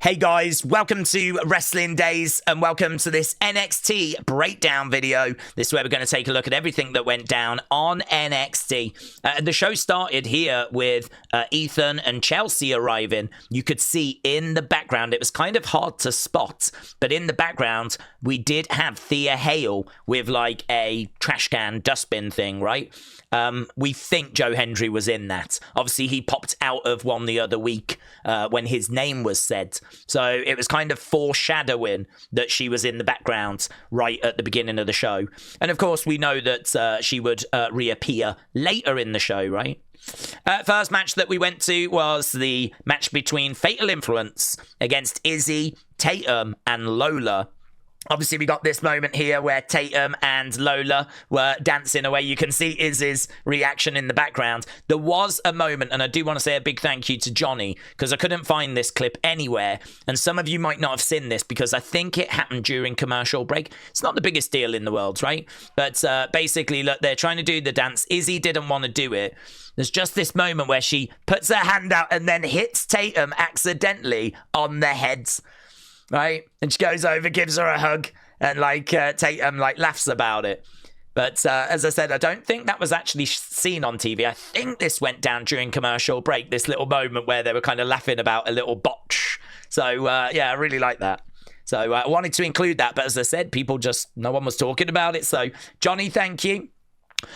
Hey guys, welcome to Wrestling Days and welcome to this NXT breakdown video. This is where we're going to take a look at everything that went down on NXT. The show started here with Ethan and Chelsea arriving. You could see in the background, it was kind of hard to spot, but in the background, we did have Thea Hail with like a trash can dustbin thing, right? We think Joe Hendry was in that. Obviously, he popped out of one the other week when his name was said. So it was kind of foreshadowing that she was in the background right at the beginning of the show. And of course, we know that she would reappear later in the show, right? First match that we went to was the match between Fatal Influence against Izzi, Tatum, and Lola. Obviously, we got this moment here where Tatum and Lola were dancing away. You can see Izzy's reaction in the background. There was a moment, and I do want to say a big thank you to Johnny, because I couldn't find this clip anywhere. And some of you might not have seen this, because I think it happened during commercial break. It's not the biggest deal in the world, right? But basically, look, they're trying to do the dance. Izzy didn't want to do it. There's just this moment where she puts her hand out and then hits Tatum accidentally on the head. Right, and she goes over, gives her a hug, and like Tatum like laughs about it. But as I said, I don't think that was actually seen on TV. I think this went down during commercial break. This little moment where they were kind of laughing about a little botch. So yeah, I really like that. So I wanted to include that, but as I said, no one was talking about it. So Johnny, thank you.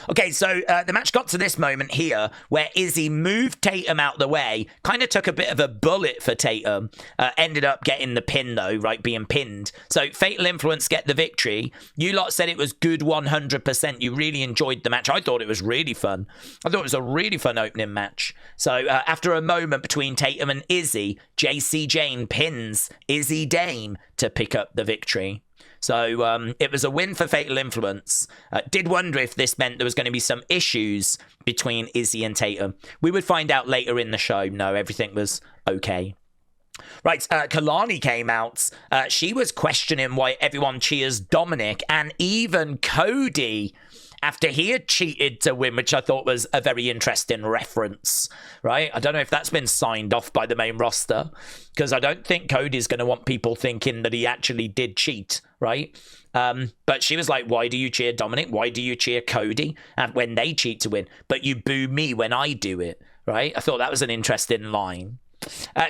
Okay, so the match got to this moment here where Izzy moved Tatum out the way, kind of took a bit of a bullet for Tatum, ended up getting the pin though, right, being pinned. So Fatal Influence get the victory. You lot said it was good 100%. You really enjoyed the match. I thought it was really fun. I thought it was a really fun opening match. So after a moment between Tatum and Izzy, JC Jane pins Izzi Dame to pick up the victory. So it was a win for Fatal Influence. Did wonder if this meant there was going to be some issues between Izzy and Tatum. We would find out later in the show. No, everything was okay. Right, Kelani came out. She was questioning why everyone cheers Dominic and even Cody after he had cheated to win, which I thought was a very interesting reference, right? I don't know if that's been signed off by the main roster, because I don't think Cody's going to want people thinking that he actually did cheat, right? But she was like, why do you cheer Dominic? Why do you cheer Cody when they cheat to win? But you boo me when I do it, right? I thought that was an interesting line.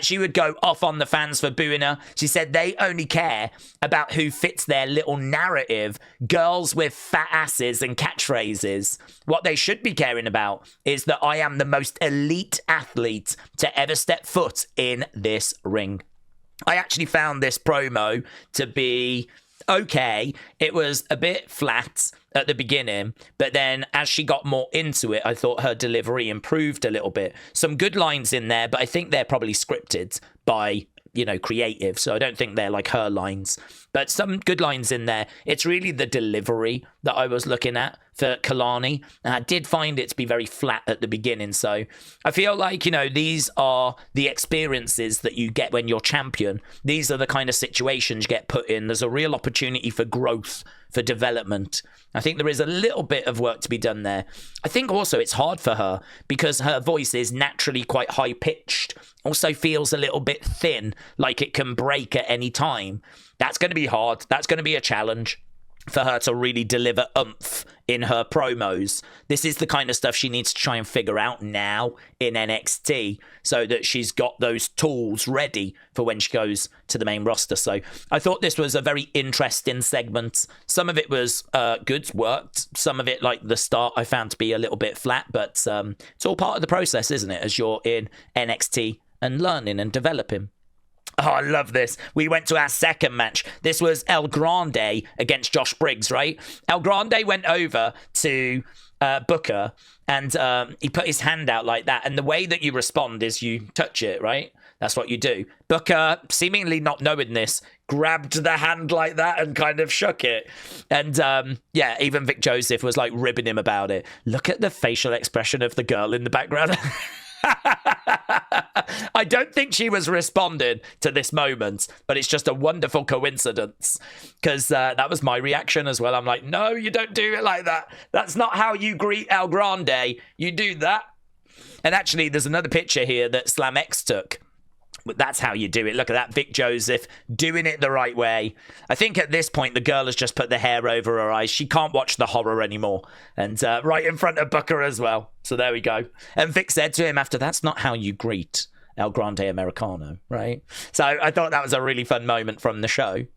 She would go off on the fans for booing her. She said they only care about who fits their little narrative, girls with fat asses and catchphrases. What they should be caring about is that I am the most elite athlete to ever step foot in this ring. I actually found this promo to be okay. It was a bit flat at the beginning, but then as she got more into it, I thought her delivery improved a little bit. Some good lines in there, but I think they're probably scripted by, creative, so I don't think they're like her lines, but some good lines in there. It's really the delivery that I was looking at for Kelani, and I did find it to be very flat at the beginning. So I feel like, these are the experiences that you get when you're champion. These are the kind of situations you get put in. There's a real opportunity for growth, for development. I think there is a little bit of work to be done there. I think also it's hard for her because her voice is naturally quite high pitched, also feels a little bit thin, like it can break at any time. That's going to be hard. That's going to be a challenge for her to really deliver oomph in her promos. This is the kind of stuff she needs to try and figure out now in NXT so that she's got those tools ready for when she goes to the main roster. So I thought this was a very interesting segment. Some of it was good, worked. Some of it, like the start, I found to be a little bit flat, but it's all part of the process, isn't it, as you're in NXT and learning and developing. Oh, I love this. We went to our second match. This was El Grande against Josh Briggs, right? El Grande went over to Booker and he put his hand out like that. And the way that you respond is you touch it, right? That's what you do. Booker, seemingly not knowing this, grabbed the hand like that and kind of shook it. And yeah, even Vic Joseph was like ribbing him about it. Look at the facial expression of the girl in the background. I don't think she was responding to this moment, but it's just a wonderful coincidence because that was my reaction as well. I'm like, no, you don't do it like that. That's not how you greet El Grande. You do that. And actually, there's another picture here that Slam X took That's how you do it. Look at that, Vic Joseph doing it the right way. I think at this point, the girl has just put the hair over her eyes. She can't watch the horror anymore. And right in front of Booker as well. So there we go. And Vic said to him after, that's not how you greet El Grande Americano, right? So I thought that was a really fun moment from the show.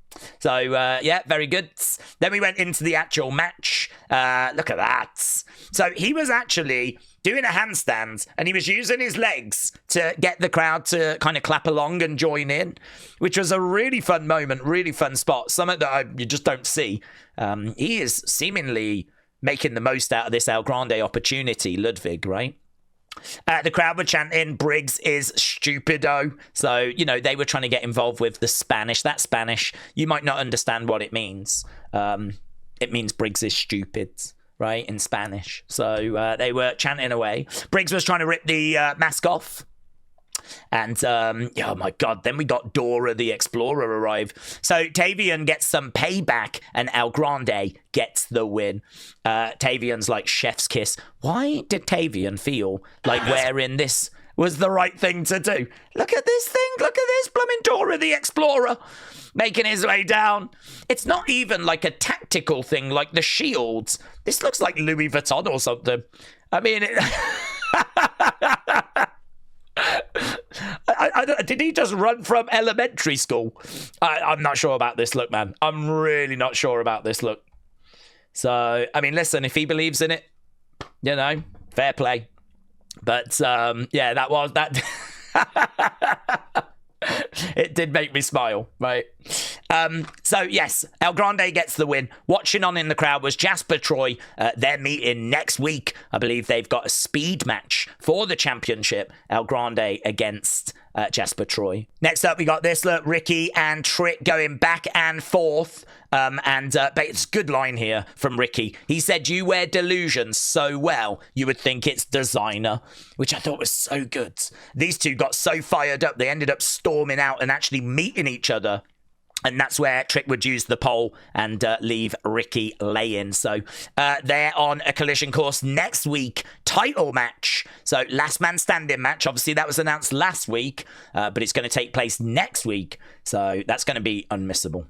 So, yeah, very good. Then we went into the actual match. Look at that. So he was actually doing a handstand, and he was using his legs to get the crowd to kind of clap along and join in, which was a really fun moment, really fun spot, something that you just don't see. He is seemingly making the most out of this El Grande opportunity, Ludwig, right? The crowd were chanting, Briggs is stupido. So, you know, they were trying to get involved with the Spanish. That Spanish, you might not understand what it means. It means Briggs is stupid, right, in Spanish. So they were chanting away. Briggs was trying to rip the mask off. And, oh my God, then we got Dora the Explorer arrive. So Tavian gets some payback and El Grande gets the win. Tavian's like chef's kiss. Why did Tavian feel like wearing this was the right thing to do? Look at this thing. Look at this blooming Dora the Explorer making his way down. It's not even like a tactical thing like the shields. This looks like Louis Vuitton or something. I mean, did he just run from elementary school? I'm not sure about this look, man. I'm really not sure about this look. So, I mean, listen, if he believes in it, you know, fair play. But, yeah, that was that. It did make me smile, right? So, yes, El Grande gets the win. Watching on in the crowd was Jasper Troy. They're meeting next week. I believe they've got a speed match for the championship. El Grande against Jasper Troy. Next up, we got this. Look, Ricky and Trick going back and forth. But it's a good line here from Ricky. He said, you wear delusions so well, you would think it's designer, which I thought was so good. These two got so fired up, they ended up storming out and actually meeting each other. And that's where Trick would use the pole and leave Ricky laying. So they're on a collision course next week. Title match. So last man standing match. Obviously, that was announced last week, but it's going to take place next week. So that's going to be unmissable.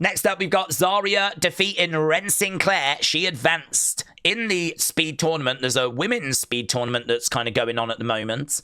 Next up, we've got Zaria defeating Wren Sinclair. She advanced in the speed tournament. There's a women's speed tournament that's kind of going on at the moment.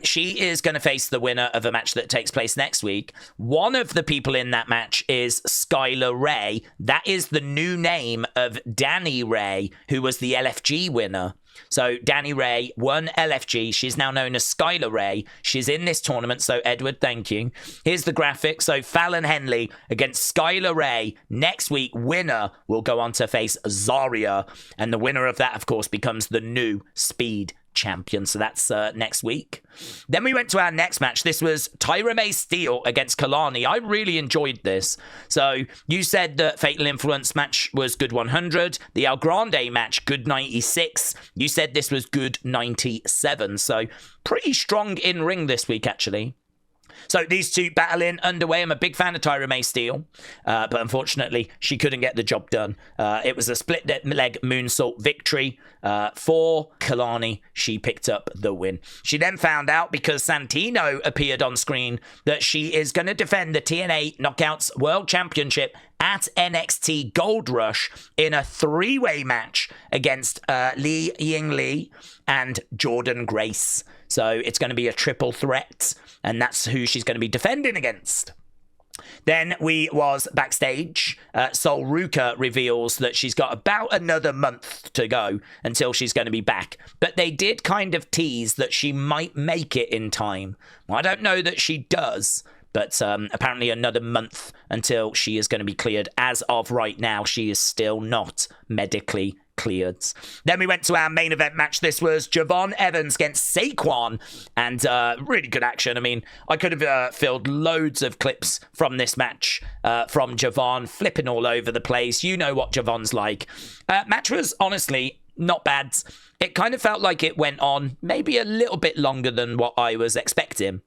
She is going to face the winner of a match that takes place next week. One of the people in that match is Skylar Ray. That is the new name of Danny Ray, who was the LFG winner. So Danny Ray won LFG. She's now known as Skylar Ray. She's in this tournament. So Edward, thank you. Here's the graphic. So Fallon Henley against Skylar Ray. Next week, winner will go on to face Zaria. And the winner of that, of course, becomes the new speed champion. So that's next week. Then we went to our next match. This was Tyra Steele against Kelani. I really enjoyed this. So you said the Fatal Influence match was good 100. The El Grande match, good 96. You said this was good 97. So pretty strong in ring this week, actually. So these two battling underway. I'm a big fan of Tyra Steele, but unfortunately, she couldn't get the job done. It was a split leg moonsault victory for Kelani. She picked up the win. She then found out, because Santino appeared on screen, that she is going to defend the TNA Knockouts World Championship at NXT Gold Rush in a three-way match against Li Ying Lee and Jordan Grace. So it's going to be a triple threat, and that's who she's going to be defending against. Then we was backstage. Sol Ruca reveals that she's got about another month to go until she's going to be back. But they did kind of tease that she might make it in time. Well, I don't know that she does, but apparently another month until she is going to be cleared. As of right now, she is still not medically cleared. Then we went to our main event match. This was Javon Evans against Shaquon, and really good action. I mean, I could have filled loads of clips from this match from Javon, flipping all over the place. You know what Javon's like. Match was honestly not bad. It kind of felt like it went on maybe a little bit longer than what I was expecting.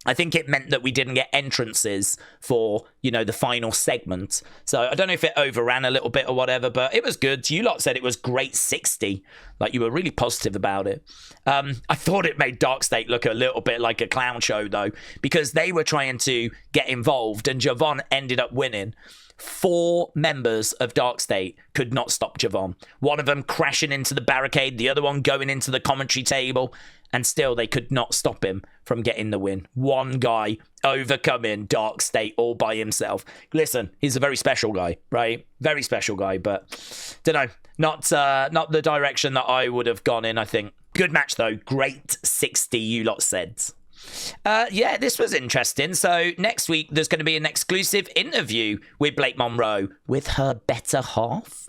I think it meant that we didn't get entrances for, you know, the final segment. So I don't know if it overran a little bit or whatever, but it was good. You lot said it was great 60. Like, you were really positive about it. I thought it made Dark State look a little bit like a clown show, though, because they were trying to get involved and Javon ended up winning. 4 members of Dark State could not stop Javon. One of them crashing into the barricade, the other one going into the commentary table, and still they could not stop him from getting the win. One guy overcoming Dark State all by himself. Listen, he's a very special guy, right? Very special guy, but don't know. Not the direction that I would have gone in, I think. Good match, though. Great 60, you lot said. Yeah, this was interesting. So next week, there's going to be an exclusive interview with Blake Monroe with her better half.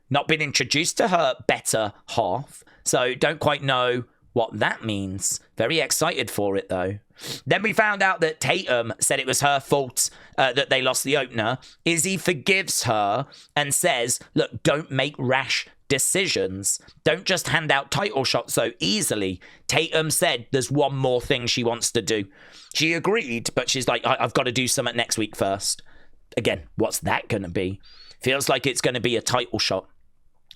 Not been introduced to her better half, so don't quite know what that means. Very excited for it, though. Then we found out that Tatum said it was her fault that they lost the opener. Izzy forgives her and says, look, don't make rash decisions. Don't just hand out title shots so easily. Tatum said there's one more thing she wants to do. She agreed, but she's like, I've got to do something next week first. Again, what's that going to be? Feels like it's going to be a title shot.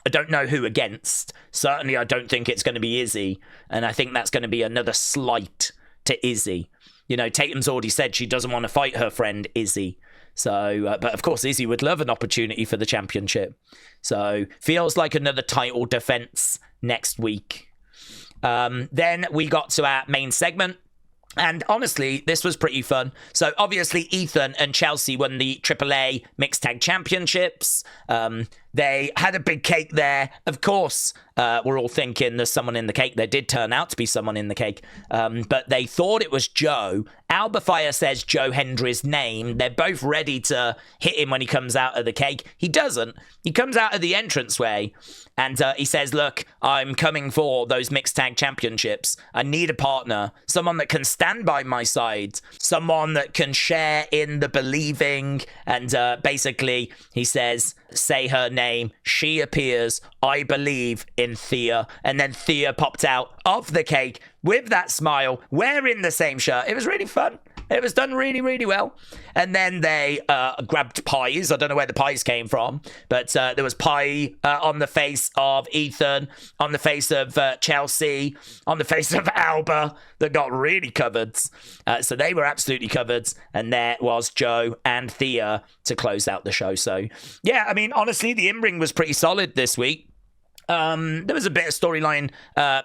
I don't know who against. Certainly, I don't think it's going to be Izzy. And I think that's going to be another slight to Izzy. You know, Tatum's already said she doesn't want to fight her friend Izzy. So, but of course, Izzy would love an opportunity for the championship. So, feels like another title defense next week. Then we got to our main segment. And honestly, this was pretty fun. So obviously, Ethan and Chelsea won the AAA Mixed Tag Championships. They had a big cake there. Of course, we're all thinking there's someone in the cake. There did turn out to be someone in the cake. But they thought it was Joe. Albafire says Joe Hendry's name. They're both ready to hit him when he comes out of the cake. He doesn't. He comes out of the entranceway and he says, look, I'm coming for those Mixed Tag Championships. I need a partner, someone that can stand by my side, someone that can share in the believing. And basically, he says, say her name. She appears. I believe in Thea. And then Thea popped out of the cake with that smile, wearing the same shirt. It was really fun. It was done really, really well. And then they grabbed pies. I don't know where the pies came from, but there was pie on the face of Ethan, on the face of Chelsea, on the face of Alba that got really covered. So they were absolutely covered. And there was Joe and Thea to close out the show. So, yeah, I mean, honestly, the in-ring was pretty solid this week. There was a bit of storyline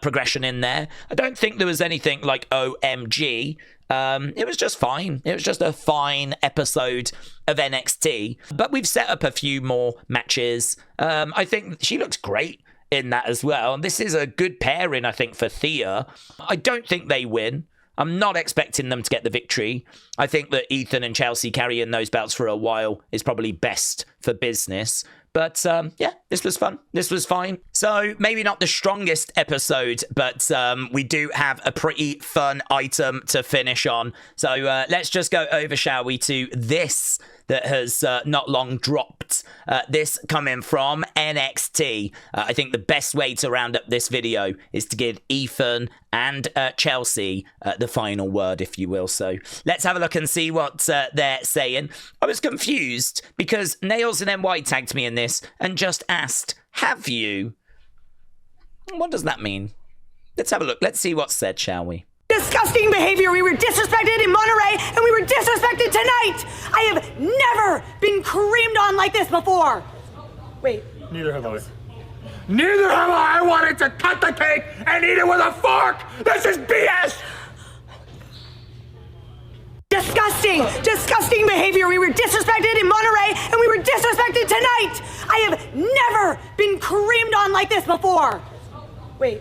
progression in there. I don't think there was anything like OMG. It was just fine. It was just a fine episode of NXT. But we've set up a few more matches. I think she looks great in that as well. And this is a good pairing, I think, for Thea. I don't think they win. I'm not expecting them to get the victory. I think that Ethan and Chelsea carrying those belts for a while is probably best for business. But yeah, this was fun. This was fine. So maybe not the strongest episode, but we do have a pretty fun item to finish on. So let's just go over, shall we, to this that has not long dropped. This coming from NXT. I think the best way to round up this video is to give Ethan and Chelsea the final word, if you will. So let's have a look and see what they're saying. I was confused because Nails and NY tagged me in this and just asked, have you? What does that mean? Let's have a look. Let's see what's said, shall we? Disgusting behavior. We were disrespected in Monterey, and we were disrespected tonight. I have never been creamed on like this before. Wait. Neither have I. Neither have I. I wanted to cut the cake and eat it with a fork. This is BS. Disgusting. Disgusting behavior. We were disrespected in Monterey, and we were disrespected tonight. I have never been creamed on like this before. Wait.